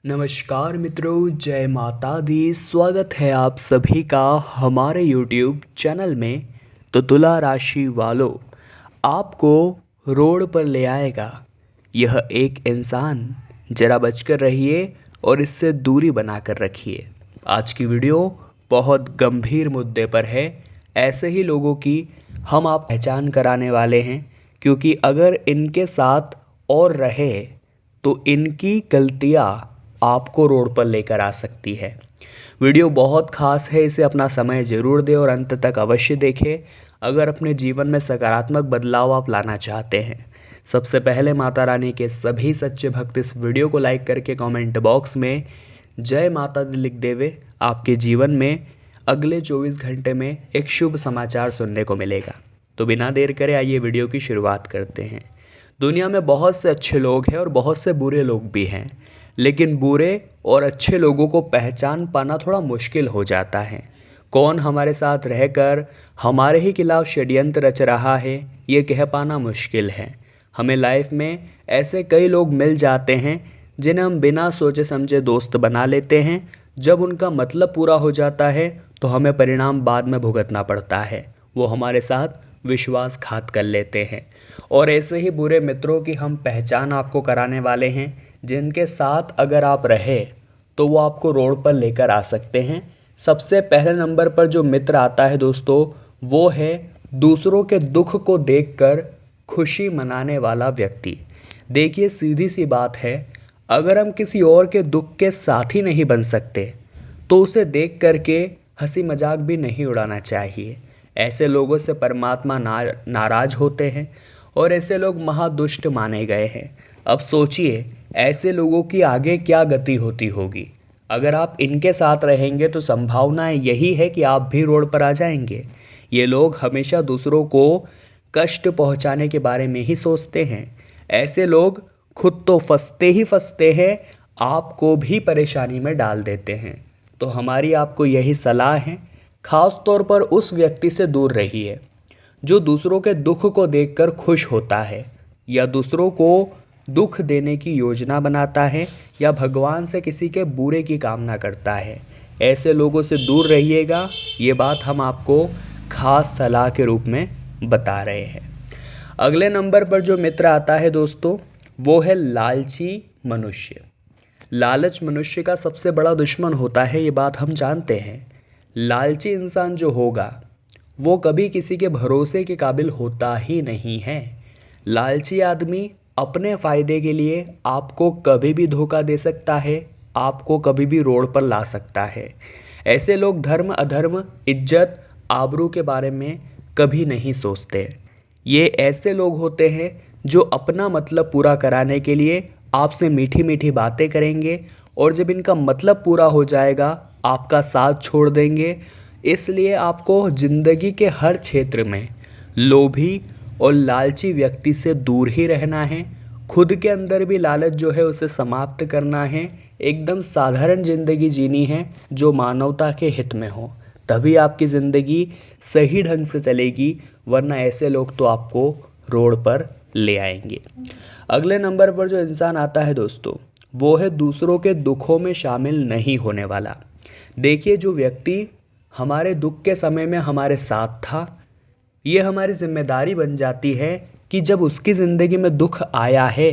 नमस्कार मित्रों, जय माता दी। स्वागत है आप सभी का हमारे YouTube चैनल में। तो तुला राशि वालों, आपको रोड पर ले आएगा यह एक इंसान। जरा बचकर रहिए और इससे दूरी बनाकर रखिए। आज की वीडियो बहुत गंभीर मुद्दे पर है। ऐसे ही लोगों की हम आप पहचान कराने वाले हैं, क्योंकि अगर इनके साथ और रहे तो इनकी गलतियाँ आपको रोड पर लेकर आ सकती है। वीडियो बहुत खास है, इसे अपना समय ज़रूर दें और अंत तक अवश्य देखें अगर अपने जीवन में सकारात्मक बदलाव आप लाना चाहते हैं। सबसे पहले माता रानी के सभी सच्चे भक्त इस वीडियो को लाइक करके कमेंट बॉक्स में जय माता दी लिख देवे। आपके जीवन में अगले 24 घंटे में एक शुभ समाचार सुनने को मिलेगा। तो बिना देर करे आइए वीडियो की शुरुआत करते हैं। दुनिया में बहुत से अच्छे लोग हैं और बहुत से बुरे लोग भी हैं, लेकिन बुरे और अच्छे लोगों को पहचान पाना थोड़ा मुश्किल हो जाता है। कौन हमारे साथ रहकर हमारे ही खिलाफ षड्यंत्र रच रहा है, ये कह पाना मुश्किल है। हमें लाइफ में ऐसे कई लोग मिल जाते हैं जिन्हें हम बिना सोचे समझे दोस्त बना लेते हैं। जब उनका मतलब पूरा हो जाता है तो हमें परिणाम बाद में भुगतना पड़ता है। वो हमारे साथ विश्वासघात कर लेते हैं। और ऐसे ही बुरे मित्रों की हम पहचान आपको कराने वाले हैं, जिनके साथ अगर आप रहे तो वो आपको रोड पर लेकर आ सकते हैं। सबसे पहले नंबर पर जो मित्र आता है दोस्तों, वो है दूसरों के दुख को देखकर खुशी मनाने वाला व्यक्ति। देखिए, सीधी सी बात है, अगर हम किसी और के दुख के साथी नहीं बन सकते तो उसे देख करके हंसी मजाक भी नहीं उड़ाना चाहिए। ऐसे लोगों से परमात्मा नाराज होते हैं और ऐसे लोग महादुष्ट माने गए हैं। अब सोचिए, ऐसे लोगों की आगे क्या गति होती होगी। अगर आप इनके साथ रहेंगे तो संभावनाएं यही है कि आप भी रोड पर आ जाएंगे। ये लोग हमेशा दूसरों को कष्ट पहुंचाने के बारे में ही सोचते हैं। ऐसे लोग खुद तो फंसते ही फंसते हैं, आपको भी परेशानी में डाल देते हैं। तो हमारी आपको यही सलाह है, खास तौर पर उस व्यक्ति से दूर रहिए जो दूसरों के दुख को देखकर खुश होता है, या दूसरों को दुख देने की योजना बनाता है, या भगवान से किसी के बुरे की कामना करता है। ऐसे लोगों से दूर रहिएगा। ये बात हम आपको खास सलाह के रूप में बता रहे हैं। अगले नंबर पर जो मित्र आता है दोस्तों, वो है लालची मनुष्य। लालच मनुष्य का सबसे बड़ा दुश्मन होता है, ये बात हम जानते हैं। लालची इंसान जो होगा वो कभी किसी के भरोसे के काबिल होता ही नहीं है। लालची आदमी अपने फ़ायदे के लिए आपको कभी भी धोखा दे सकता है, आपको कभी भी रोड पर ला सकता है। ऐसे लोग धर्म अधर्म, इज्जत आबरू के बारे में कभी नहीं सोचते। ये ऐसे लोग होते हैं जो अपना मतलब पूरा कराने के लिए आपसे मीठी मीठी बातें करेंगे, और जब इनका मतलब पूरा हो जाएगा आपका साथ छोड़ देंगे। इसलिए आपको ज़िंदगी के हर क्षेत्र में लोभी और लालची व्यक्ति से दूर ही रहना है। खुद के अंदर भी लालच जो है उसे समाप्त करना है। एकदम साधारण ज़िंदगी जीनी है जो मानवता के हित में हो, तभी आपकी ज़िंदगी सही ढंग से चलेगी, वरना ऐसे लोग तो आपको रोड पर ले आएंगे। अगले नंबर पर जो इंसान आता है दोस्तों, वो है दूसरों के दुखों में शामिल नहीं होने वाला। देखिए, जो व्यक्ति हमारे दुख के समय में हमारे साथ था, ये हमारी जिम्मेदारी बन जाती है कि जब उसकी ज़िंदगी में दुख आया है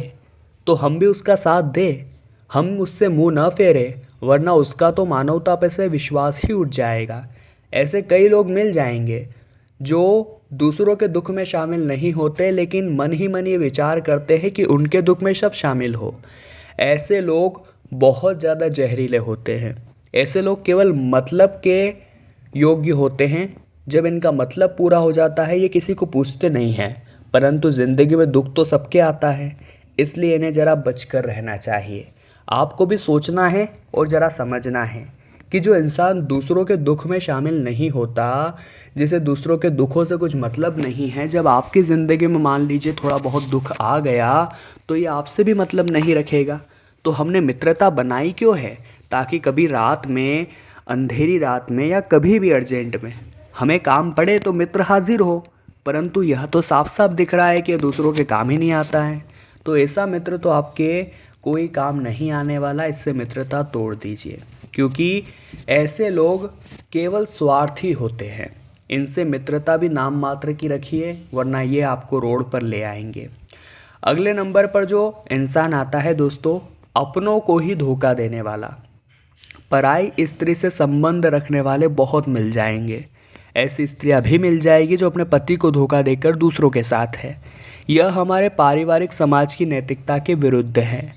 तो हम भी उसका साथ दें, हम उससे मुंह न फेरें, वरना उसका तो मानवता पे से विश्वास ही उठ जाएगा। ऐसे कई लोग मिल जाएंगे जो दूसरों के दुख में शामिल नहीं होते, लेकिन मन ही मन ये विचार करते हैं कि उनके दुख में सब शामिल हो। ऐसे लोग बहुत ज़्यादा जहरीले होते हैं। ऐसे लोग केवल मतलब के योग्य होते हैं। जब इनका मतलब पूरा हो जाता है ये किसी को पूछते नहीं हैं, परंतु ज़िंदगी में दुख तो सबके आता है, इसलिए इन्हें ज़रा बचकर रहना चाहिए। आपको भी सोचना है और ज़रा समझना है कि जो इंसान दूसरों के दुख में शामिल नहीं होता, जिसे दूसरों के दुखों से कुछ मतलब नहीं है, जब आपकी ज़िंदगी में मान लीजिए थोड़ा बहुत दुख आ गया तो ये आपसे भी मतलब नहीं रखेगा। तो हमने मित्रता बनाई क्यों है? ताकि कभी रात में, अंधेरी रात में, या कभी भी अर्जेंट में हमें काम पड़े तो मित्र हाजिर हो। परंतु यह तो साफ साफ दिख रहा है कि दूसरों के काम ही नहीं आता है। तो ऐसा मित्र तो आपके कोई काम नहीं आने वाला, इससे मित्रता तोड़ दीजिए, क्योंकि ऐसे लोग केवल स्वार्थी होते हैं। इनसे मित्रता भी नाम मात्र की रखिए, वरना ये आपको रोड पर ले आएंगे। अगले नंबर पर जो इंसान आता है दोस्तों, अपनों को ही धोखा देने वाला। पराई स्त्री से संबंध रखने वाले बहुत मिल जाएंगे। ऐसी स्त्रियां भी मिल जाएगी जो अपने पति को धोखा देकर दूसरों के साथ है। यह हमारे पारिवारिक समाज की नैतिकता के विरुद्ध है।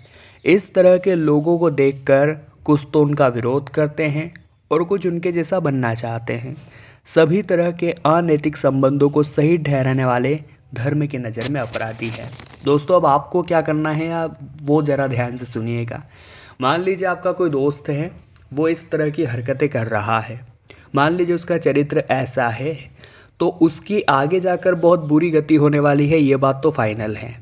इस तरह के लोगों को देखकर कुछ तो उनका विरोध करते हैं और कुछ उनके जैसा बनना चाहते हैं। सभी तरह के अनैतिक संबंधों को सही ठहराने वाले धर्म की नज़र में अपराधी है। दोस्तों, अब आपको क्या करना है, आप वो ज़रा ध्यान से सुनिएगा। मान लीजिए आपका कोई दोस्त है, वो इस तरह की हरकतें कर रहा है, मान लीजिए उसका चरित्र ऐसा है, तो उसकी आगे जाकर बहुत बुरी गति होने वाली है, ये बात तो फाइनल है।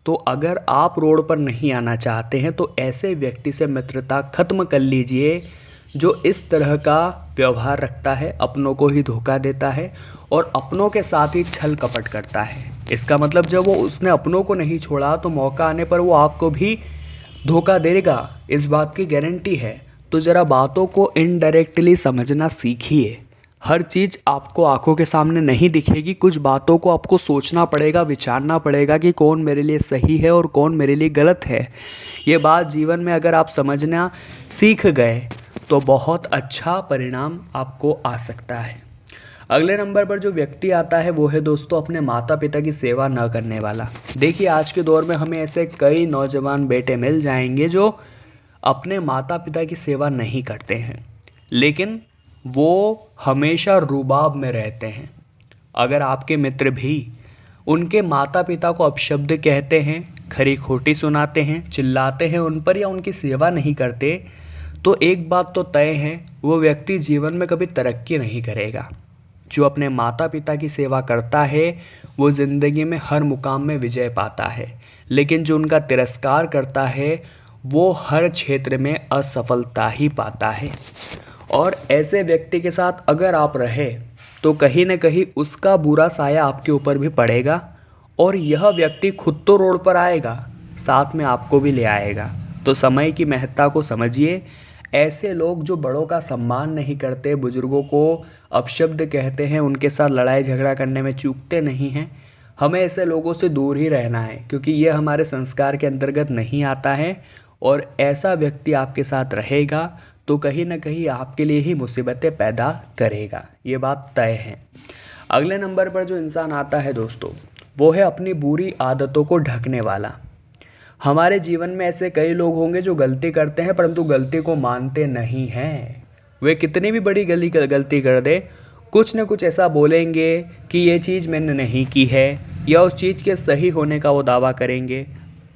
तो अगर आप रोड पर नहीं आना चाहते हैं तो ऐसे व्यक्ति से मित्रता खत्म कर लीजिए जो इस तरह का व्यवहार रखता है, अपनों को ही धोखा देता है और अपनों के साथ ही छल कपट करता है। इसका मतलब जब वो उसने अपनों को नहीं छोड़ा तो मौका आने पर वो आपको भी धोखा देगा, इस बात की गारंटी है। तो ज़रा बातों को इनडायरेक्टली समझना सीखिए। हर चीज़ आपको आंखों के सामने नहीं दिखेगी, कुछ बातों को आपको सोचना पड़ेगा, विचारना पड़ेगा कि कौन मेरे लिए सही है और कौन मेरे लिए गलत है। ये बात जीवन में अगर आप समझना सीख गए तो बहुत अच्छा परिणाम आपको आ सकता है। अगले नंबर पर जो व्यक्ति आता है वो है दोस्तों अपने माता पिता की सेवा न करने वाला। देखिए, आज के दौर में हमें ऐसे कई नौजवान बेटे मिल जाएंगे जो अपने माता पिता की सेवा नहीं करते हैं, लेकिन वो हमेशा रुबाब में रहते हैं। अगर आपके मित्र भी उनके माता पिता को अपशब्द कहते हैं, खरी खोटी सुनाते हैं, चिल्लाते हैं उन पर या उनकी सेवा नहीं करते, तो एक बात तो तय है, वो व्यक्ति जीवन में कभी तरक्की नहीं करेगा। जो अपने माता पिता की सेवा करता है वो ज़िंदगी में हर मुकाम में विजय पाता है, लेकिन जो उनका तिरस्कार करता है वो हर क्षेत्र में असफलता ही पाता है। और ऐसे व्यक्ति के साथ अगर आप रहे तो कहीं न कहीं उसका बुरा साया आपके ऊपर भी पड़ेगा और यह व्यक्ति खुद तो रोड पर आएगा, साथ में आपको भी ले आएगा। तो समय की महत्ता को समझिए। ऐसे लोग जो बड़ों का सम्मान नहीं करते, बुजुर्गों को अपशब्द कहते हैं, उनके साथ लड़ाई झगड़ा करने में चूकते नहीं हैं, हमें ऐसे लोगों से दूर ही रहना है, क्योंकि यह हमारे संस्कार के अंतर्गत नहीं आता है। और ऐसा व्यक्ति आपके साथ रहेगा तो कहीं ना कहीं आपके लिए ही मुसीबतें पैदा करेगा, ये बात तय है। अगले नंबर पर जो इंसान आता है दोस्तों, वो है अपनी बुरी आदतों को ढकने वाला। हमारे जीवन में ऐसे कई लोग होंगे जो गलती करते हैं परंतु गलती को मानते नहीं हैं। वे कितनी भी बड़ी गलती कर दे, कुछ न कुछ ऐसा बोलेंगे कि ये चीज़ मैंने नहीं की है, या उस चीज़ के सही होने का वो दावा करेंगे,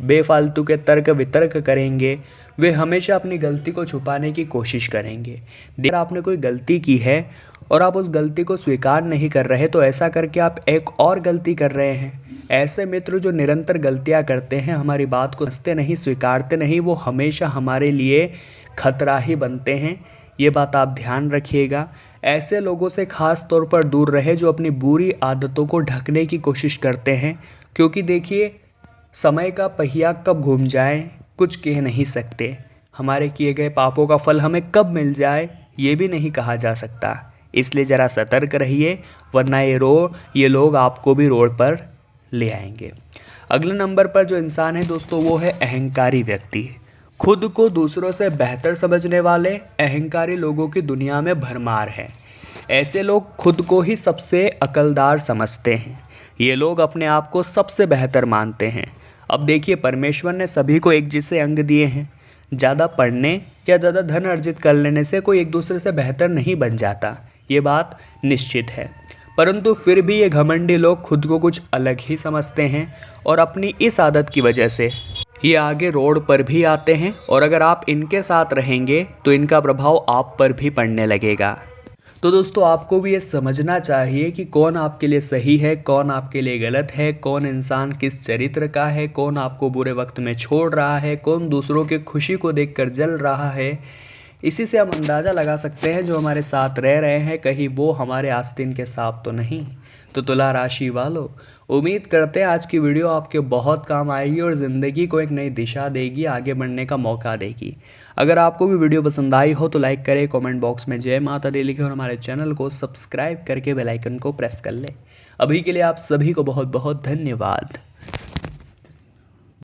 बेफालतू के तर्क वितर्क करेंगे। वे हमेशा अपनी गलती को छुपाने की कोशिश करेंगे। अगर आपने कोई गलती की है और आप उस गलती को स्वीकार नहीं कर रहे तो ऐसा करके आप एक और गलती कर रहे हैं। ऐसे मित्र जो निरंतर गलतियां करते हैं, हमारी बात को समझते नहीं, स्वीकारते नहीं, वो हमेशा हमारे लिए खतरा ही बनते हैं। ये बात आप ध्यान रखिएगा। ऐसे लोगों से ख़ास तौर पर दूर रहे जो अपनी बुरी आदतों को ढकने की कोशिश करते हैं, क्योंकि देखिए समय का पहिया कब घूम जाए कुछ कह नहीं सकते। हमारे किए गए पापों का फल हमें कब मिल जाए ये भी नहीं कहा जा सकता। इसलिए ज़रा सतर्क रहिए, वरना ये लोग आपको भी रोड पर ले आएंगे। अगले नंबर पर जो इंसान है दोस्तों, वो है अहंकारी व्यक्ति। खुद को दूसरों से बेहतर समझने वाले अहंकारी लोगों की दुनिया में भरमार है। ऐसे लोग खुद को ही सबसे अकलदार समझते हैं। ये लोग अपने आप को सबसे बेहतर मानते हैं। अब देखिए, परमेश्वर ने सभी को एक जैसे अंग दिए हैं। ज़्यादा पढ़ने या ज़्यादा धन अर्जित कर लेने से कोई एक दूसरे से बेहतर नहीं बन जाता, ये बात निश्चित है। परंतु फिर भी ये घमंडी लोग खुद को कुछ अलग ही समझते हैं और अपनी इस आदत की वजह से ये आगे रोड पर भी आते हैं। और अगर आप इनके साथ रहेंगे तो इनका प्रभाव आप पर भी पड़ने लगेगा। तो दोस्तों, आपको भी ये समझना चाहिए कि कौन आपके लिए सही है, कौन आपके लिए गलत है, कौन इंसान किस चरित्र का है, कौन आपको बुरे वक्त में छोड़ रहा है, कौन दूसरों की खुशी को देखकर जल रहा है। इसी से हम अंदाज़ा लगा सकते हैं जो हमारे साथ रह रहे हैं कहीं वो हमारे आस्तीन के सांप तो नहीं। तो तुला राशि वालों, उम्मीद करते हैं आज की वीडियो आपके बहुत काम आएगी और ज़िंदगी को एक नई दिशा देगी, आगे बढ़ने का मौका देगी। अगर आपको भी वीडियो पसंद आई हो तो लाइक करें, कमेंट बॉक्स में जय माता दी लिखें और हमारे चैनल को सब्सक्राइब करके बेल आइकन को प्रेस कर लें। अभी के लिए आप सभी को बहुत बहुत धन्यवाद।